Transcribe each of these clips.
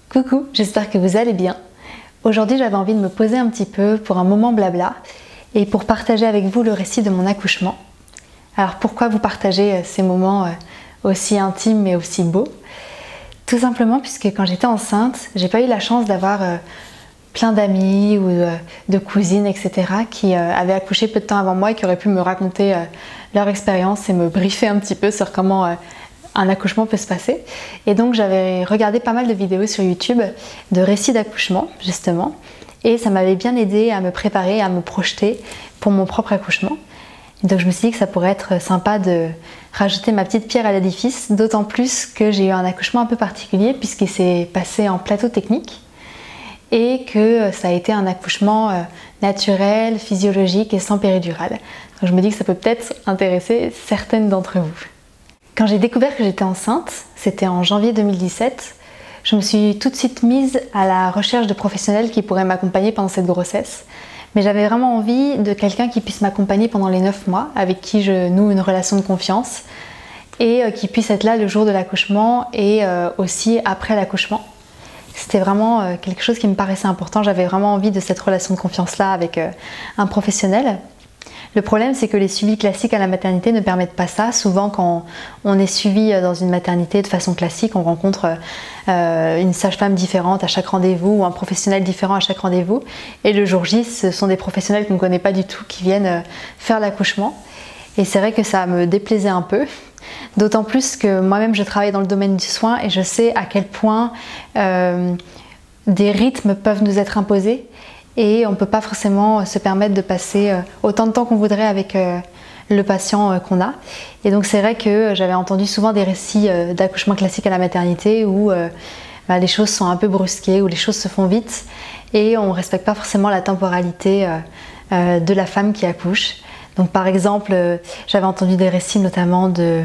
Coucou, j'espère que vous allez bien. Aujourd'hui, j'avais envie de me poser un petit peu pour un moment blabla et pour partager avec vous le récit de mon accouchement. Alors pourquoi vous partagez ces moments aussi intimes mais aussi beaux? Tout simplement puisque quand j'étais enceinte, j'ai pas eu la chance d'avoir plein d'amis ou de cousines, etc. qui avaient accouché peu de temps avant moi et qui auraient pu me raconter leur expérience et me briefer un petit peu sur comment un accouchement peut se passer. Et donc j'avais regardé pas mal de vidéos sur YouTube de récits d'accouchement justement, et ça m'avait bien aidé à me préparer, à me projeter pour mon propre accouchement. Et donc je me suis dit que ça pourrait être sympa de rajouter ma petite pierre à l'édifice, d'autant plus que j'ai eu un accouchement un peu particulier puisqu'il s'est passé en plateau technique et que ça a été un accouchement naturel, physiologique et sans péridurale. Donc je me dis que ça peut peut-être intéresser certaines d'entre vous. Quand j'ai découvert que j'étais enceinte, c'était en janvier 2017, je me suis tout de suite mise à la recherche de professionnels qui pourraient m'accompagner pendant cette grossesse. Mais j'avais vraiment envie de quelqu'un qui puisse m'accompagner pendant les 9 mois, avec qui je noue une relation de confiance, et qui puisse être là le jour de l'accouchement et aussi après l'accouchement. C'était vraiment quelque chose qui me paraissait important, j'avais vraiment envie de cette relation de confiance-là avec un professionnel. Le problème, c'est que les suivis classiques à la maternité ne permettent pas ça. Souvent, quand on est suivi dans une maternité de façon classique, on rencontre une sage-femme différente à chaque rendez-vous ou un professionnel différent à chaque rendez-vous. Et le jour J, ce sont des professionnels qu'on ne connaît pas du tout qui viennent faire l'accouchement. Et c'est vrai que ça me déplaisait un peu. D'autant plus que moi-même, je travaille dans le domaine du soin et je sais à quel point des rythmes peuvent nous être imposés. Et on ne peut pas forcément se permettre de passer autant de temps qu'on voudrait avec le patient qu'on a. Et donc c'est vrai que j'avais entendu souvent des récits d'accouchement classique à la maternité où les choses sont un peu brusquées, où les choses se font vite et on ne respecte pas forcément la temporalité de la femme qui accouche. Donc par exemple, j'avais entendu des récits notamment de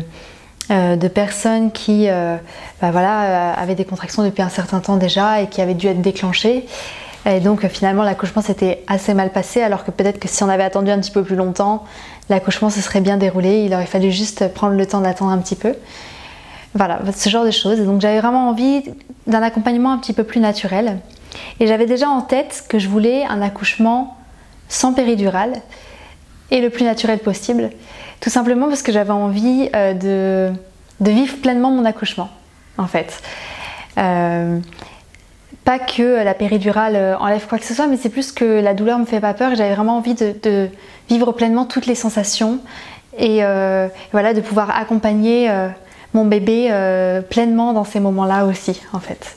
personnes qui avaient des contractions depuis un certain temps déjà et qui avaient dû être déclenchées. Et donc finalement l'accouchement s'était assez mal passé, alors que peut-être que si on avait attendu un petit peu plus longtemps, l'accouchement se serait bien déroulé, il aurait fallu juste prendre le temps d'attendre un petit peu. Voilà, ce genre de choses. Et donc j'avais vraiment envie d'un accompagnement un petit peu plus naturel. Et j'avais déjà en tête que je voulais un accouchement sans péridurale et le plus naturel possible. Tout simplement parce que j'avais envie de vivre pleinement mon accouchement, en fait. Pas que la péridurale enlève quoi que ce soit, mais c'est plus que la douleur me fait pas peur et j'avais vraiment envie de vivre pleinement toutes les sensations et voilà, de pouvoir accompagner mon bébé pleinement dans ces moments-là aussi, en fait.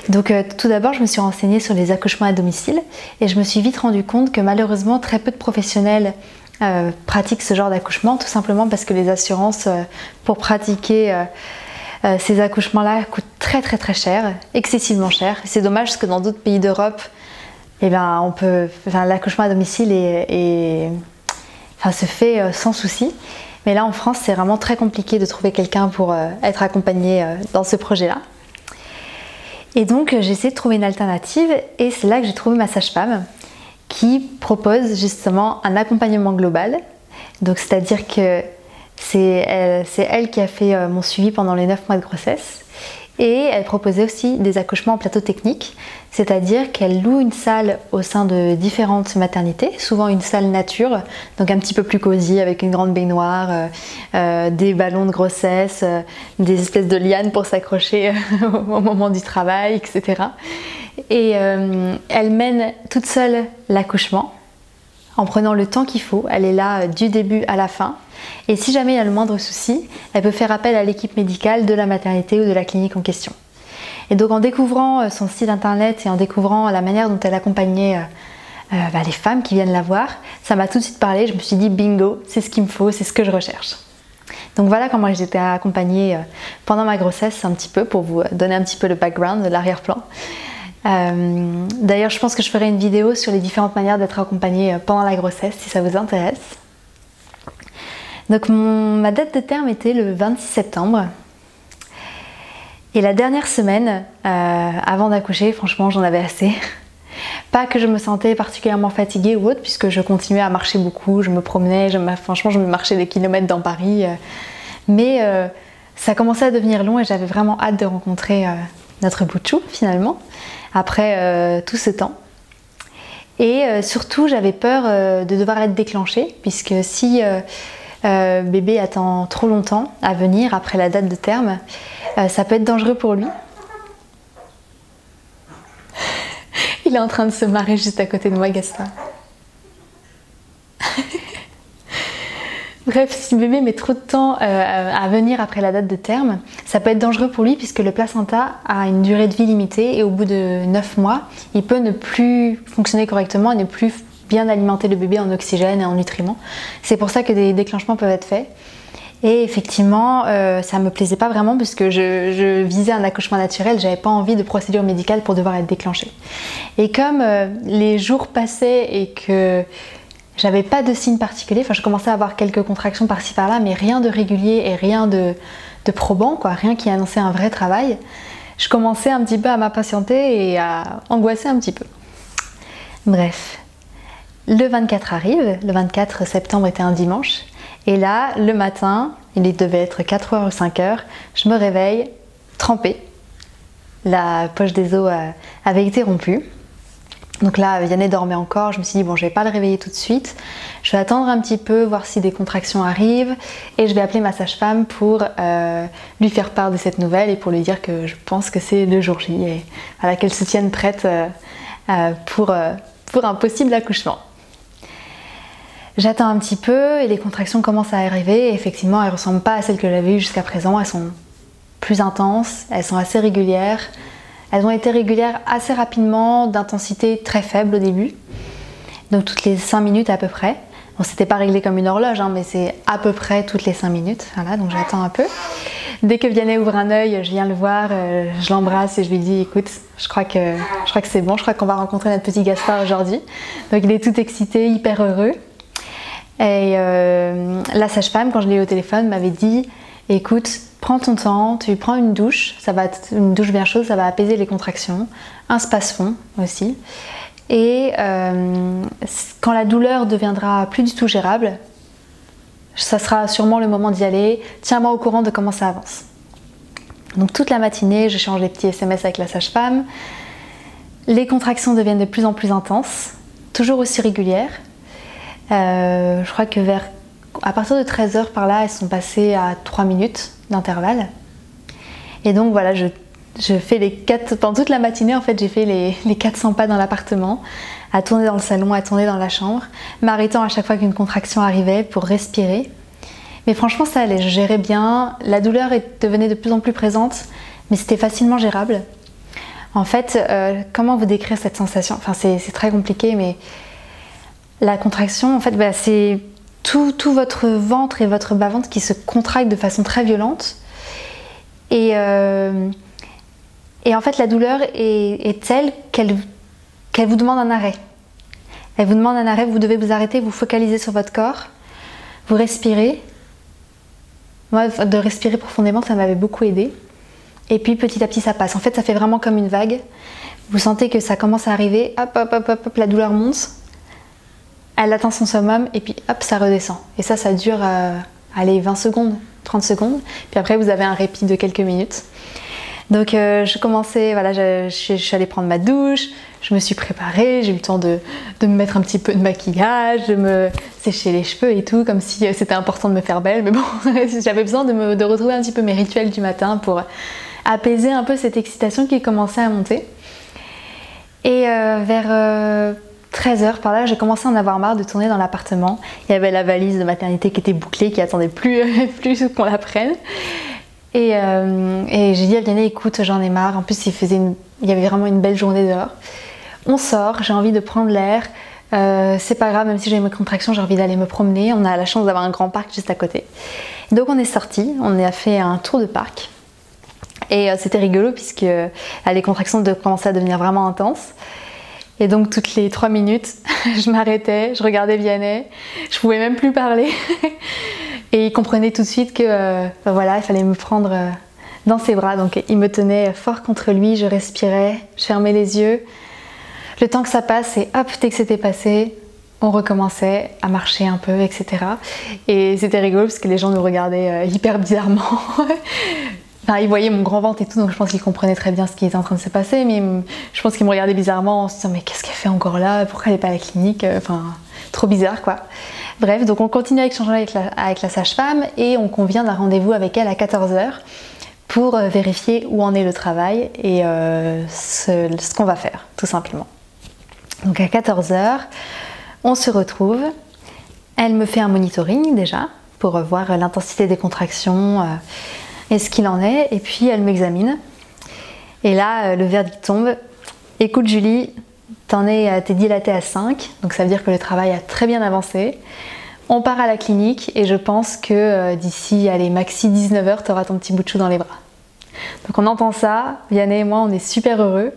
Donc tout d'abord, je me suis renseignée sur les accouchements à domicile et je me suis vite rendu compte que malheureusement, très peu de professionnels pratiquent ce genre d'accouchement, tout simplement parce que les assurances pour pratiquer ces accouchements-là coûtent très cher, excessivement cher. C'est dommage parce que dans d'autres pays d'Europe, l'accouchement à domicile se fait sans souci. Mais là en France, c'est vraiment très compliqué de trouver quelqu'un pour être accompagné dans ce projet-là. Et donc j'ai essayé de trouver une alternative et c'est là que j'ai trouvé ma sage-femme qui propose justement un accompagnement global. Donc c'est-à-dire que c'est elle qui a fait mon suivi pendant les 9 mois de grossesse et elle proposait aussi des accouchements en plateau technique, c'est-à-dire qu'elle loue une salle au sein de différentes maternités, souvent une salle nature, donc un petit peu plus cosy avec une grande baignoire, des ballons de grossesse, des espèces de lianes pour s'accrocher au moment du travail, etc. Et elle mène toute seule l'accouchement en prenant le temps qu'il faut, elle est là du début à la fin. Et si jamais il y a le moindre souci, elle peut faire appel à l'équipe médicale de la maternité ou de la clinique en question. Et donc en découvrant son site internet et en découvrant la manière dont elle accompagnait les femmes qui viennent la voir, ça m'a tout de suite parlé, je me suis dit bingo, c'est ce qu'il me faut, c'est ce que je recherche. Donc voilà comment j'ai été accompagnée pendant ma grossesse un petit peu, pour vous donner un petit peu le background, l'arrière-plan. D'ailleurs je pense que je ferai une vidéo sur les différentes manières d'être accompagnée pendant la grossesse si ça vous intéresse. Donc ma date de terme était le 26 septembre et la dernière semaine avant d'accoucher, franchement j'en avais assez. Pas que je me sentais particulièrement fatiguée ou autre, puisque je continuais à marcher beaucoup, je me promenais, franchement je me marchais des kilomètres dans Paris, mais ça commençait à devenir long et j'avais vraiment hâte de rencontrer notre bout de chou finalement, après tout ce temps. Et surtout, j'avais peur de devoir être déclenchée, puisque si bébé attend trop longtemps à venir après la date de terme, ça peut être dangereux pour lui. Il est en train de se marrer juste à côté de moi, Gaston. Bref, si bébé met trop de temps à venir après la date de terme, ça peut être dangereux pour lui puisque le placenta a une durée de vie limitée et au bout de 9 mois, il peut ne plus fonctionner correctement et ne plus bien alimenter le bébé en oxygène et en nutriments. C'est pour ça que des déclenchements peuvent être faits. Et effectivement, ça me plaisait pas vraiment puisque je visais un accouchement naturel, j'avais pas envie de procédure médicale pour devoir être déclenchée. Et comme les jours passaient et que j'avais pas de signes particuliers, enfin je commençais à avoir quelques contractions par-ci par-là, mais rien de régulier et rien de probant, quoi, rien qui annonçait un vrai travail. Je commençais un petit peu à m'impatienter et à angoisser un petit peu. Bref, le 24 arrive, le 24 septembre était un dimanche, et là, le matin, il devait être 4h ou 5h, je me réveille trempée. La poche des os avait été rompue. Donc là, Vianney dormait encore, je me suis dit bon, je vais pas le réveiller tout de suite, je vais attendre un petit peu, voir si des contractions arrivent et je vais appeler ma sage-femme pour lui faire part de cette nouvelle et pour lui dire que je pense que c'est le jour J et voilà, qu'elle se tienne prête pour un possible accouchement. J'attends un petit peu et les contractions commencent à arriver et effectivement elles ne ressemblent pas à celles que j'avais eues jusqu'à présent, elles sont plus intenses, elles sont assez régulières. Elles ont été régulières assez rapidement, d'intensité très faible au début, donc toutes les 5 minutes à peu près. Bon, c'était pas réglé comme une horloge, hein, mais c'est à peu près toutes les 5 minutes. Voilà, donc j'attends un peu. Dès que Vianney ouvre un œil, je viens le voir, je l'embrasse et je lui dis écoute, je crois que c'est bon, je crois qu'on va rencontrer notre petit Gaspard aujourd'hui. Donc il est tout excité, hyper heureux. Et la sage-femme, quand je l'ai eu au téléphone, m'avait dit écoute, prends ton temps, tu prends une douche, ça va être une douche bien chaude, ça va apaiser les contractions, un space-fond aussi. Et quand la douleur deviendra plus du tout gérable, ça sera sûrement le moment d'y aller. Tiens-moi au courant de comment ça avance. Donc toute la matinée, j'échange des petits SMS avec la sage-femme. Les contractions deviennent de plus en plus intenses, toujours aussi régulières. Je crois que à partir de 13h par là, elles sont passées à 3 minutes d'intervalle. Et donc voilà, je fais pendant toute la matinée en fait, j'ai fait les 400 pas dans l'appartement, à tourner dans le salon, à tourner dans la chambre, m'arrêtant à chaque fois qu'une contraction arrivait pour respirer. Mais franchement ça allait, je gérais bien, la douleur devenait de plus en plus présente, mais c'était facilement gérable. En fait, comment vous décrire cette sensation? Enfin c'est très compliqué, mais la contraction en fait c'est tout votre ventre et votre bas-ventre qui se contractent de façon très violente. Et en fait, la douleur est telle qu'elle vous demande un arrêt. Elle vous demande un arrêt, vous devez vous arrêter, vous focaliser sur votre corps, vous respirez. Moi, de respirer profondément, ça m'avait beaucoup aidé. Et puis petit à petit, ça passe. En fait, ça fait vraiment comme une vague. Vous sentez que ça commence à arriver, hop, hop, hop, hop, hop, la douleur monte. Elle atteint son summum et puis hop, ça redescend. Et ça dure, allez, 20 secondes, 30 secondes. Puis après, vous avez un répit de quelques minutes. Donc je commençais, voilà, je suis allée prendre ma douche, je me suis préparée, j'ai eu le temps de me mettre un petit peu de maquillage, de me sécher les cheveux et tout, comme si c'était important de me faire belle. Mais bon, j'avais besoin de retrouver un petit peu mes rituels du matin pour apaiser un peu cette excitation qui commençait à monter. Et vers 13h par là, j'ai commencé à en avoir marre de tourner dans l'appartement. Il y avait la valise de maternité qui était bouclée, qui attendait plus qu'on la prenne. Et j'ai dit à Vianney, écoute, j'en ai marre. En plus, il y avait vraiment une belle journée dehors. On sort, j'ai envie de prendre l'air. C'est pas grave, même si j'ai mes contractions, j'ai envie d'aller me promener. On a la chance d'avoir un grand parc juste à côté. Donc on est sorti, on a fait un tour de parc. Et c'était rigolo puisque les contractions commençaient à devenir vraiment intenses. Et donc toutes les 3 minutes, je m'arrêtais, je regardais Vianney, je pouvais même plus parler. Et il comprenait tout de suite que voilà, il fallait me prendre dans ses bras. Donc il me tenait fort contre lui, je respirais, je fermais les yeux. Le temps que ça passe et hop, dès que c'était passé, on recommençait à marcher un peu, etc. Et c'était rigolo parce que les gens nous regardaient hyper bizarrement. Enfin, il voyait mon grand ventre et tout, donc je pense qu'il comprenait très bien ce qui était en train de se passer, mais je pense qu'il me regardait bizarrement en se disant mais qu'est-ce qu'elle fait encore là? Pourquoi elle n'est pas à la clinique? Enfin, trop bizarre quoi. Bref, donc on continue à échanger avec la sage-femme et on convient d'un rendez-vous avec elle à 14 h pour vérifier où en est le travail et ce qu'on va faire, tout simplement. Donc à 14 h, on se retrouve. Elle me fait un monitoring déjà pour voir l'intensité des contractions et ce qu'il en est, et puis elle m'examine. Et là, le verdict tombe. Écoute Julie, t'es dilatée à 5, donc ça veut dire que le travail a très bien avancé. On part à la clinique et je pense que d'ici, allez, maxi 19 h, t'auras ton petit bout de chou dans les bras. Donc on entend ça, Vianney et moi, on est super heureux,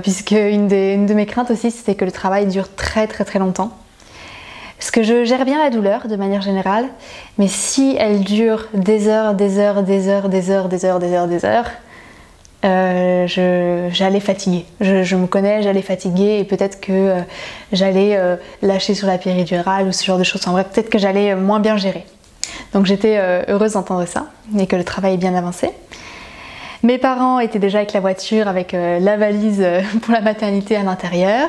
puisque une de mes craintes aussi, c'était que le travail dure très longtemps. Parce que je gère bien la douleur de manière générale, mais si elle dure des heures, j'allais fatiguer. Je me connais, j'allais fatiguer et peut-être que j'allais lâcher sur la péridurale ou ce genre de choses. En vrai, peut-être que j'allais moins bien gérer. Donc j'étais heureuse d'entendre ça et que le travail est bien avancé. Mes parents étaient déjà avec la voiture, avec la valise pour la maternité à l'intérieur.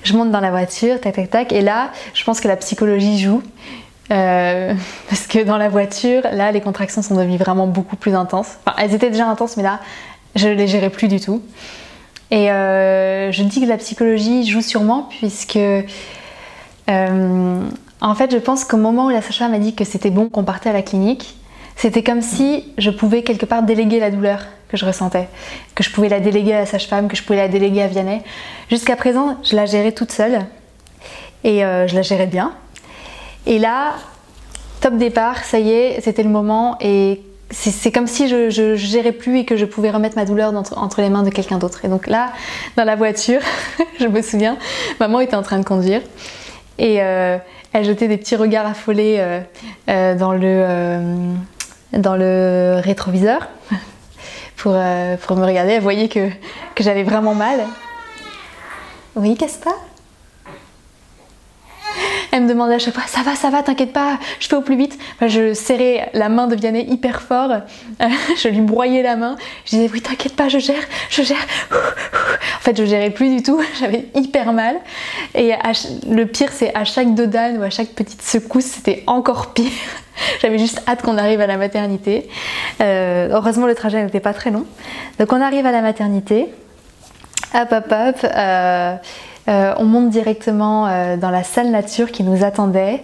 Je monte dans la voiture, tac, et là, je pense que la psychologie joue. Parce que dans la voiture, là, les contractions sont devenues vraiment beaucoup plus intenses. Enfin, elles étaient déjà intenses, mais là, je ne les gérais plus du tout. Et je dis que la psychologie joue sur moi, puisque en fait, je pense qu'au moment où la sage-femme m'a dit que c'était bon qu'on partait à la clinique, c'était comme si je pouvais quelque part déléguer la douleur que je ressentais, que je pouvais la déléguer à la sage-femme, que je pouvais la déléguer à Vianney. Jusqu'à présent, je la gérais toute seule et je la gérais bien. Et là, top départ, ça y est, c'était le moment et c'est comme si je gérais plus et que je pouvais remettre ma douleur entre les mains de quelqu'un d'autre. Et donc là, dans la voiture, je me souviens, maman était en train de conduire et elle jetait des petits regards affolés dans le rétroviseur pour me regarder. Elle voyait que j'avais vraiment mal. Oui, Caspar? Elle me demandait à chaque fois, ça va, t'inquiète pas, je fais au plus vite. Enfin, je serrais la main de Vianney hyper fort, je lui broyais la main, je disais oui t'inquiète pas, je gère. En fait je gérais plus du tout, j'avais hyper mal. Et le pire c'est à chaque dodane ou à chaque petite secousse c'était encore pire. J'avais juste hâte qu'on arrive à la maternité. Heureusement le trajet n'était pas très long. Donc on arrive à la maternité, hop. On monte directement dans la salle nature qui nous attendait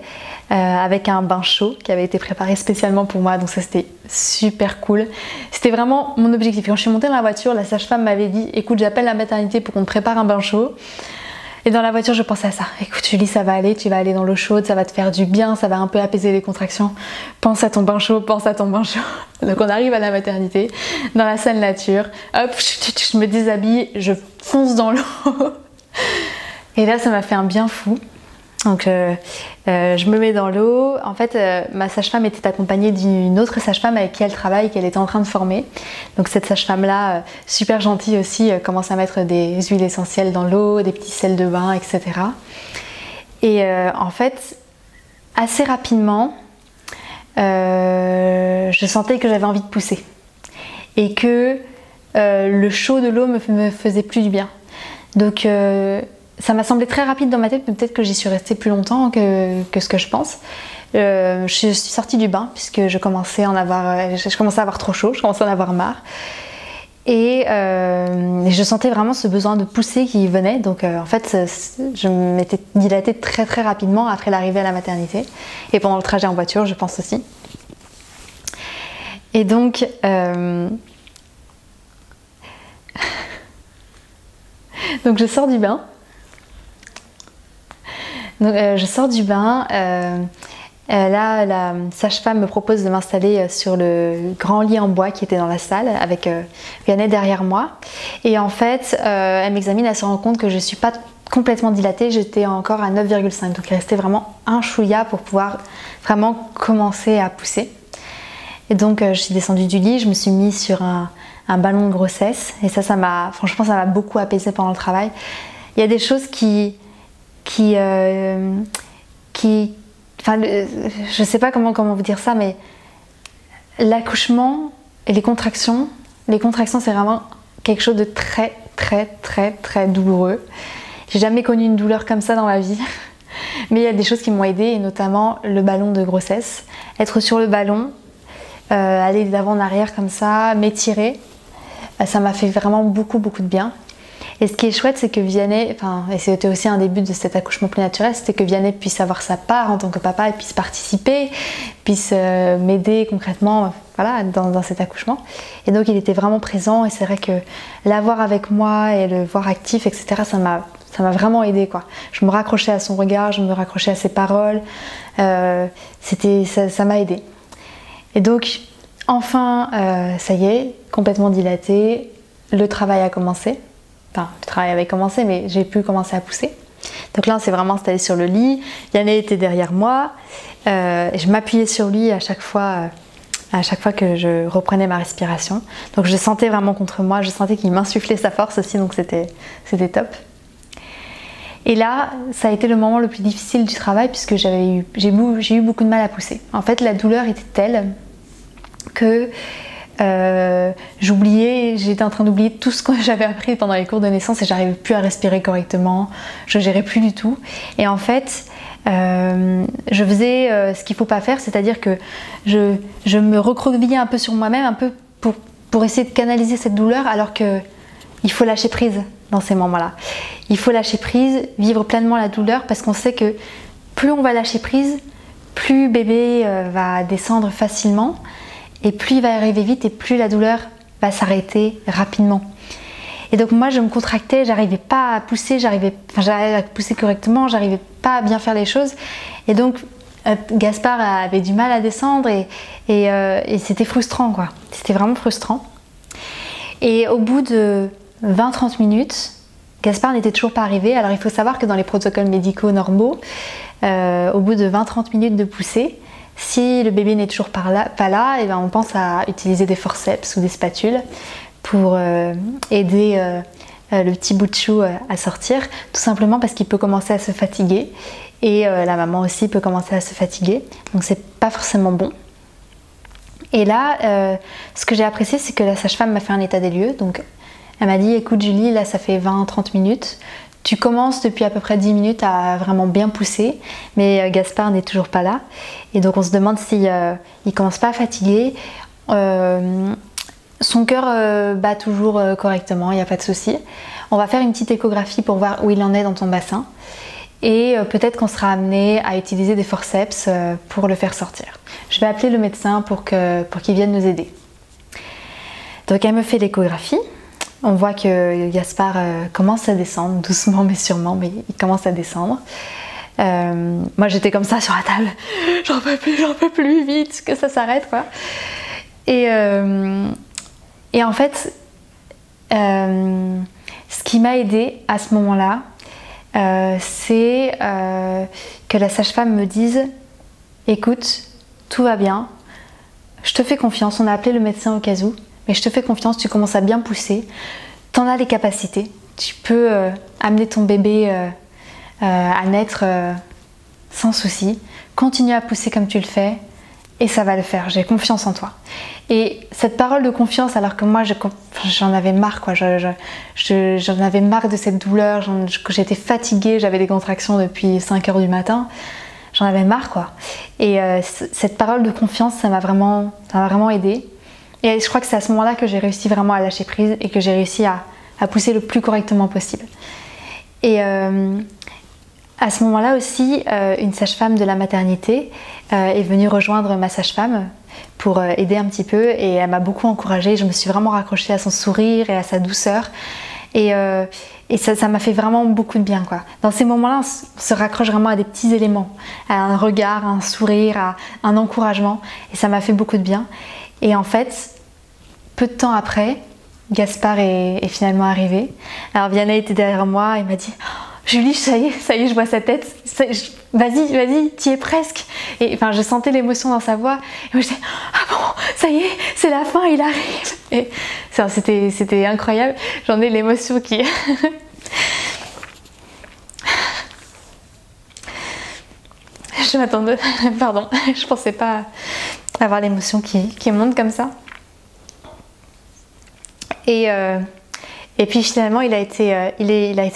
avec un bain chaud qui avait été préparé spécialement pour moi, donc ça c'était super cool. C'était vraiment mon objectif. Quand je suis montée dans la voiture, la sage-femme m'avait dit écoute, j'appelle la maternité pour qu'on te prépare un bain chaud. Et dans la voiture je pensais à ça, écoute Julie, ça va aller, tu vas aller dans l'eau chaude, ça va te faire du bien, ça va un peu apaiser les contractions, pense à ton bain chaud. Donc on arrive à la maternité, dans la salle nature, hop, je me déshabille, je fonce dans l'eau. Et là ça m'a fait un bien fou. Donc je me mets dans l'eau. En fait ma sage-femme était accompagnée d'une autre sage-femme avec qui elle travaille, qu'elle était en train de former. Donc cette sage-femme là, super gentille aussi, commence à mettre des huiles essentielles dans l'eau, des petits sels de bain, etc. Et en fait assez rapidement je sentais que j'avais envie de pousser. Et que le chaud de l'eau me faisait plus du bien. Donc ça m'a semblé très rapide dans ma tête, mais peut-être que j'y suis restée plus longtemps que ce que je pense. Je suis sortie du bain puisque je commençais à avoir trop chaud, je commençais à en avoir marre. Et je sentais vraiment ce besoin de pousser qui venait. Donc en fait, je m'étais dilatée très rapidement après l'arrivée à la maternité. Et pendant le trajet en voiture, je pense aussi. Et donc... donc je sors du bain. Là, la sage-femme me propose de m'installer sur le grand lit en bois qui était dans la salle avec Vianney derrière moi. Et en fait, elle m'examine, elle se rend compte que je ne suis pas complètement dilatée, j'étais encore à 9,5. Donc il restait vraiment un chouïa pour pouvoir vraiment commencer à pousser. Et donc je suis descendue du lit, je me suis mise sur un ballon de grossesse. Et franchement, ça m'a beaucoup apaisée pendant le travail. Il y a des choses enfin, je sais pas comment vous dire ça, mais l'accouchement, les contractions c'est vraiment quelque chose de très douloureux. J'ai jamais connu une douleur comme ça dans ma vie. Mais il y a des choses qui m'ont aidée, et notamment le ballon de grossesse. Être sur le ballon, aller d'avant en arrière comme ça, m'étirer, ça m'a fait vraiment beaucoup de bien. Et ce qui est chouette, c'est que Vianney, et c'était aussi un début de cet accouchement prénaturel, c'était que Vianney puisse avoir sa part en tant que papa et puisse participer, puisse m'aider concrètement, voilà, dans cet accouchement. Et donc il était vraiment présent, et c'est vrai que l'avoir avec moi et le voir actif, etc., ça m'a vraiment aidé, quoi. Je me raccrochais à son regard, je me raccrochais à ses paroles, ça m'a aidé. Et donc enfin, ça y est, complètement dilatée, le travail a commencé. Enfin, le travail avait commencé, mais j'ai pu commencer à pousser. Donc là, on s'est vraiment installé sur le lit. Yanné était derrière moi. Je m'appuyais sur lui à chaque fois que je reprenais ma respiration. Donc je sentais vraiment contre moi, je sentais qu'il m'insufflait sa force aussi, donc c'était top. Et là, ça a été le moment le plus difficile du travail, puisque j'ai eu beaucoup de mal à pousser. En fait, la douleur était telle que j'étais en train d'oublier tout ce que j'avais appris pendant les cours de naissance, et j'arrivais plus à respirer correctement, je gérais plus du tout. Et en fait, je faisais ce qu'il faut pas faire, c'est-à-dire que je me recroquevillais un peu sur moi-même, un peu pour essayer de canaliser cette douleur, alors que il faut lâcher prise dans ces moments-là. Il faut lâcher prise, vivre pleinement la douleur, parce qu'on sait que plus on va lâcher prise, plus bébé va descendre facilement, et plus il va arriver vite, et plus la douleur va s'arrêter rapidement. Et donc moi je me contractais, j'arrivais pas à pousser, j'arrivais à pousser correctement, j'arrivais pas à bien faire les choses. Et donc Gaspard avait du mal à descendre, et c'était frustrant, quoi. C'était vraiment frustrant. Et au bout de 20-30 minutes, Gaspard n'était toujours pas arrivé. Alors il faut savoir que dans les protocoles médicaux normaux, au bout de 20-30 minutes de poussée, si le bébé n'est toujours pas là, et ben on pense à utiliser des forceps ou des spatules pour aider le petit bout de chou à sortir, tout simplement parce qu'il peut commencer à se fatiguer, et la maman aussi peut commencer à se fatiguer, donc c'est pas forcément bon. Et là, ce que j'ai apprécié, c'est que la sage-femme m'a fait un état des lieux. Donc elle m'a dit: écoute Julie, là ça fait 20-30 minutes, tu commences depuis à peu près 10 minutes à vraiment bien pousser, mais Gaspard n'est toujours pas là, et donc on se demande si il commence pas à fatiguer. Son cœur bat toujours correctement, il n'y a pas de souci. On va faire une petite échographie pour voir où il en est dans ton bassin, et peut-être qu'on sera amené à utiliser des forceps pour le faire sortir. Je vais appeler le médecin pour qu'il vienne nous aider. Donc elle me fait l'échographie. On voit que Gaspard commence à descendre, doucement mais sûrement, mais il commence à descendre. Moi j'étais comme ça sur la table, j'en peux plus, vite que ça s'arrête, quoi. Et en fait, ce qui m'a aidée à ce moment-là, c'est que la sage-femme me dise: écoute, tout va bien, je te fais confiance, on a appelé le médecin au cas où, mais je te fais confiance, tu commences à bien pousser, t'en as les capacités, tu peux amener ton bébé à naître sans souci, continue à pousser comme tu le fais, et ça va le faire, j'ai confiance en toi. Et cette parole de confiance, alors que moi j'en avais marre, quoi. J'en avais marre de cette douleur, j'étais fatiguée, j'avais des contractions depuis 5h du matin, j'en avais marre, quoi. Et cette parole de confiance, ça m'a vraiment aidée. Et je crois que c'est à ce moment-là que j'ai réussi vraiment à lâcher prise, et que j'ai réussi à pousser le plus correctement possible. Et à ce moment-là aussi, une sage-femme de la maternité est venue rejoindre ma sage-femme pour aider un petit peu, et elle m'a beaucoup encouragée. Je me suis vraiment raccrochée à son sourire et à sa douceur, et ça m'a fait vraiment beaucoup de bien, quoi. Dans ces moments-là, on se raccroche vraiment à des petits éléments, à un regard, à un sourire, à un encouragement, et ça m'a fait beaucoup de bien. Et en fait, peu de temps après, Gaspard est finalement arrivé. Alors Vianney était derrière moi, il m'a dit: Julie, ça y est, je vois sa tête, vas-y, t'y es presque. Et enfin, je sentais l'émotion dans sa voix, et moi je disais: ah bon, ça y est, c'est la fin, il arrive. Et c'était incroyable, j'en ai l'émotion qui... Je m'attendais, pardon, je pensais pas avoir l'émotion qui monte comme ça. Et puis finalement, il a été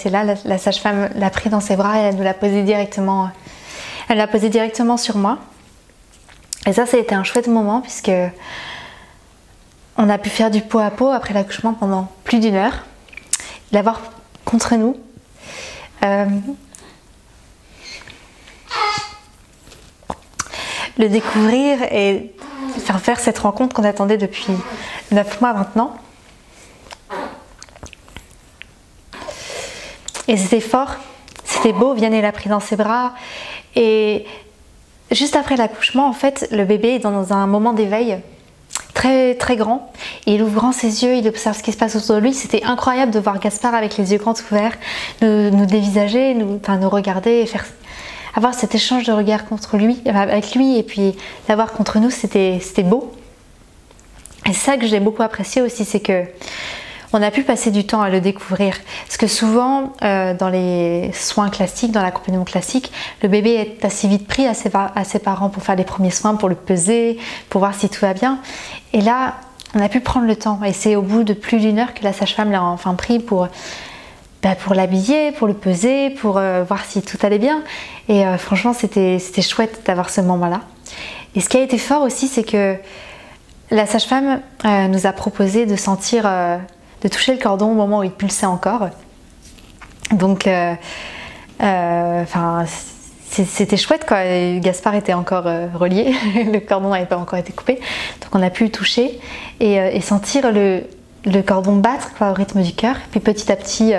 là, la sage-femme l'a pris dans ses bras et elle nous l'a posé directement, sur moi. Et ça a été un chouette moment puisque on a pu faire du pot à pot après l'accouchement pendant plus d'1 heure, l'avoir contre nous. Le découvrir et faire cette rencontre qu'on attendait depuis 9 mois maintenant. Et c'était fort, c'était beau, Vianney l'a pris dans ses bras. Et juste après l'accouchement, en fait, le bébé est dans un moment d'éveil très très grand. Et il ouvre grand ses yeux, il observe ce qui se passe autour de lui. C'était incroyable de voir Gaspard avec les yeux grands ouverts, nous dévisager, nous regarder et avoir cet échange de regards avec lui et puis l'avoir contre nous, c'était beau. Et c'est ça que j'ai beaucoup apprécié aussi, c'est que on a pu passer du temps à le découvrir. Parce que souvent, dans les soins classiques, dans l'accompagnement classique, le bébé est assez vite pris à ses parents pour faire les premiers soins, pour le peser, pour voir si tout va bien. Et là, on a pu prendre le temps. Et c'est au bout de plus d'1 heure que la sage-femme l'a enfin pris pour l'habiller, pour le peser, pour voir si tout allait bien. Et franchement, c'était chouette d'avoir ce moment-là. Et ce qui a été fort aussi, c'est que la sage-femme nous a proposé de sentir, de toucher le cordon au moment où il pulsait encore. Donc, c'était chouette quoi. Et Gaspard était encore relié, le cordon n'avait pas encore été coupé. Donc on a pu le toucher et sentir le cordon battre quoi, au rythme du cœur. Puis petit à petit,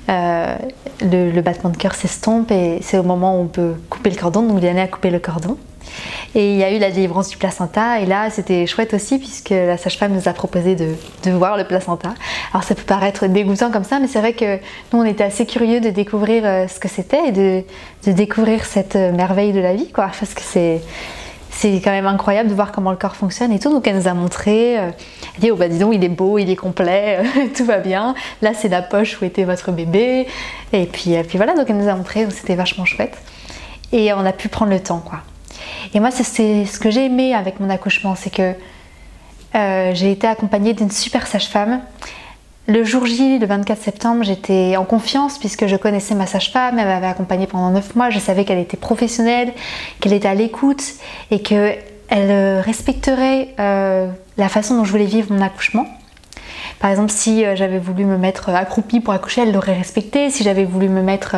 le battement de cœur s'estompe et c'est au moment où on peut couper le cordon. Donc Vianney a coupé le cordon. Et il y a eu la délivrance du placenta et là c'était chouette aussi puisque la sage-femme nous a proposé de voir le placenta. Alors ça peut paraître dégoûtant comme ça, mais c'est vrai que nous on était assez curieux de découvrir ce que c'était et de découvrir cette merveille de la vie quoi, parce que c'est quand même incroyable de voir comment le corps fonctionne et tout. Donc elle nous a montré, elle dit oh bah dis donc il est beau, il est complet, tout va bien. Là c'est la poche où était votre bébé et puis voilà, donc elle nous a montré, donc c'était vachement chouette et on a pu prendre le temps quoi. Et moi, c'est ce que j'ai aimé avec mon accouchement, c'est que j'ai été accompagnée d'une super sage-femme. Le jour J, le 24 septembre, j'étais en confiance puisque je connaissais ma sage-femme, elle m'avait accompagnée pendant 9 mois, je savais qu'elle était professionnelle, qu'elle était à l'écoute et qu'elle respecterait la façon dont je voulais vivre mon accouchement. Par exemple, si j'avais voulu me mettre accroupie pour accoucher, elle l'aurait respecté. Si j'avais voulu me mettre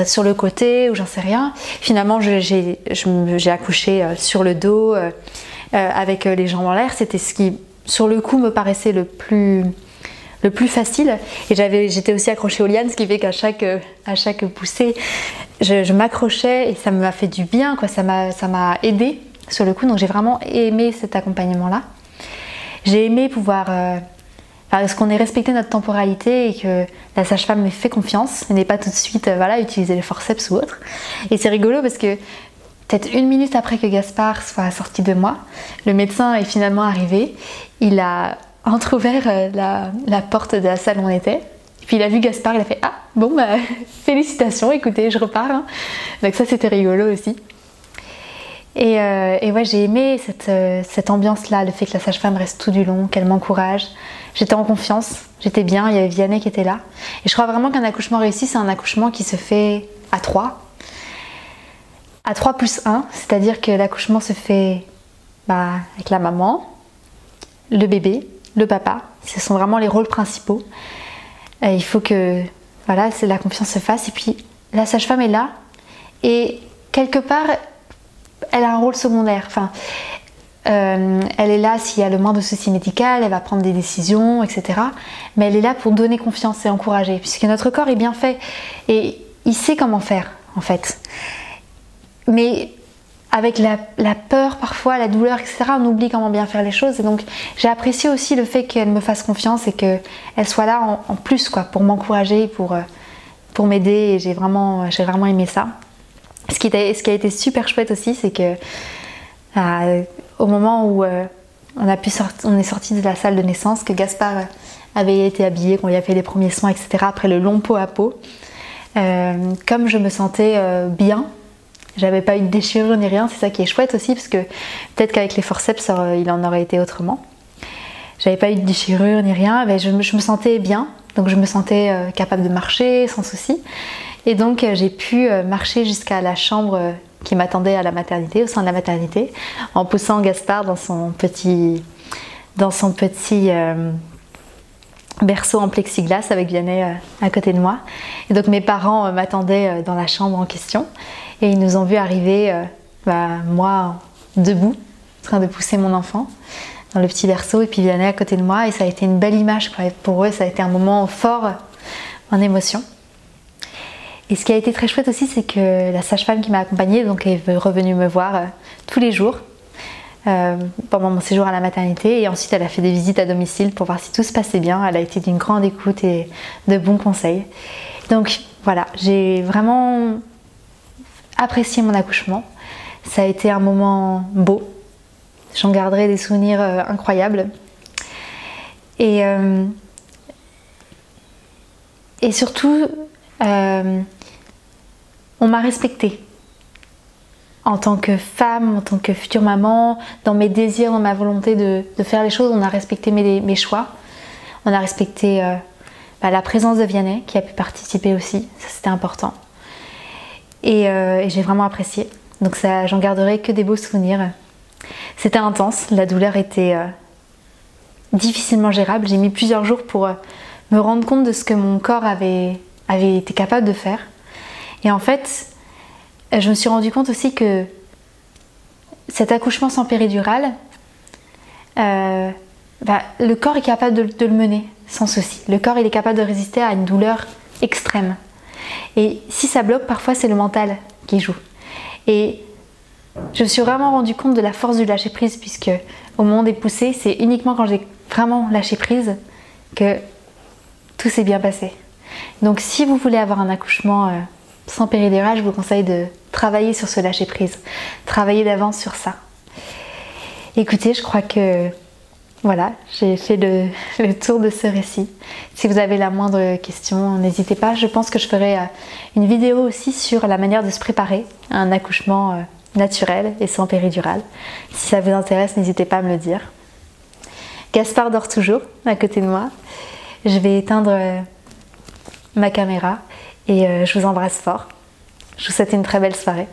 sur le côté ou j'en sais rien. Finalement, j'ai accouché sur le dos avec les jambes en l'air. C'était ce qui, sur le coup, me paraissait le plus facile. Et j'étais aussi accrochée aux lianes, ce qui fait qu'à chaque poussée, je m'accrochais et ça m'a fait du bien, quoi. Ça m'a aidée sur le coup. Donc j'ai vraiment aimé cet accompagnement-là. J'ai aimé pouvoir... parce qu'on ait respecté notre temporalité et que la sage-femme m'ait fait confiance et n'ait pas tout de suite utilisé les forceps ou autre. Et c'est rigolo parce que peut-être 1 minute après que Gaspard soit sorti de moi, le médecin est finalement arrivé. Il a entrouvert la porte de la salle où on était. Puis il a vu Gaspard, il a fait « Ah, bon bah félicitations, écoutez, je repars. Hein. » Donc ça c'était rigolo aussi. Et ouais, j'ai aimé cette ambiance-là, le fait que la sage-femme reste tout du long, qu'elle m'encourage. J'étais en confiance, j'étais bien, il y avait Vianney qui était là. Et je crois vraiment qu'un accouchement réussi, c'est un accouchement qui se fait à 3. À 3 plus 1, c'est-à-dire que l'accouchement se fait avec la maman, le bébé, le papa. Ce sont vraiment les rôles principaux. Et il faut que la confiance se fasse. Et puis la sage-femme est là. Et quelque part... elle a un rôle secondaire, elle est là s'il y a le moindre souci médical, elle va prendre des décisions, etc. Mais elle est là pour donner confiance et encourager, puisque notre corps est bien fait et il sait comment faire en fait. Mais avec la peur parfois, la douleur, etc., on oublie comment bien faire les choses. Et donc j'ai apprécié aussi le fait qu'elle me fasse confiance et qu'elle soit là en plus quoi, pour m'encourager, pour m'aider. Et j'ai vraiment aimé ça. Ce qui a été super chouette aussi, c'est que au moment où on est sorti de la salle de naissance, que Gaspard avait été habillé, qu'on lui a fait les premiers soins, etc. Après le long pot à pot, comme je me sentais bien, j'avais pas eu de déchirure ni rien, c'est ça qui est chouette aussi, parce que peut-être qu'avec les forceps, il en aurait été autrement. J'avais pas eu de déchirure ni rien, mais je me sentais bien, donc je me sentais capable de marcher sans souci. Et donc j'ai pu marcher jusqu'à la chambre qui m'attendait à la maternité, au sein de la maternité, en poussant Gaspard dans son petit berceau en plexiglas avec Vianney à côté de moi. Et donc mes parents m'attendaient dans la chambre en question et ils nous ont vu arriver, moi debout, en train de pousser mon enfant dans le petit berceau et puis Vianney à côté de moi, et ça a été une belle image quoi. Pour eux ça a été un moment fort en émotion. Et ce qui a été très chouette aussi, c'est que la sage-femme qui m'a accompagnée donc, est revenue me voir tous les jours pendant mon séjour à la maternité, et ensuite elle a fait des visites à domicile pour voir si tout se passait bien. Elle a été d'une grande écoute et de bons conseils. Donc voilà, j'ai vraiment apprécié mon accouchement. Ça a été un moment beau. J'en garderai des souvenirs incroyables. Et surtout, on m'a respectée en tant que femme, en tant que future maman, dans mes désirs, dans ma volonté de faire les choses. On a respecté mes choix. On a respecté la présence de Vianney qui a pu participer aussi. Ça, c'était important. Et j'ai vraiment apprécié. Donc ça, j'en garderai que des beaux souvenirs. C'était intense. La douleur était difficilement gérable. J'ai mis plusieurs jours pour me rendre compte de ce que mon corps avait été capable de faire. Et en fait, je me suis rendu compte aussi que cet accouchement sans péridurale, le corps est capable de le mener sans souci. Le corps il est capable de résister à une douleur extrême. Et si ça bloque, parfois c'est le mental qui joue. Et je me suis vraiment rendu compte de la force du lâcher prise, puisque au moment des poussées, c'est uniquement quand j'ai vraiment lâché prise que tout s'est bien passé. Donc si vous voulez avoir un accouchement sans péridurale, je vous conseille de travailler sur ce lâcher prise, travailler d'avance sur ça. Écoutez, je crois que voilà, j'ai fait le tour de ce récit. Si vous avez la moindre question, n'hésitez pas. Je pense que je ferai une vidéo aussi sur la manière de se préparer à un accouchement naturel et sans péridurale. Si ça vous intéresse, n'hésitez pas à me le dire. Gaspard dort toujours à côté de moi. Je vais éteindre ma caméra et je vous embrasse fort. Je vous souhaite une très belle soirée.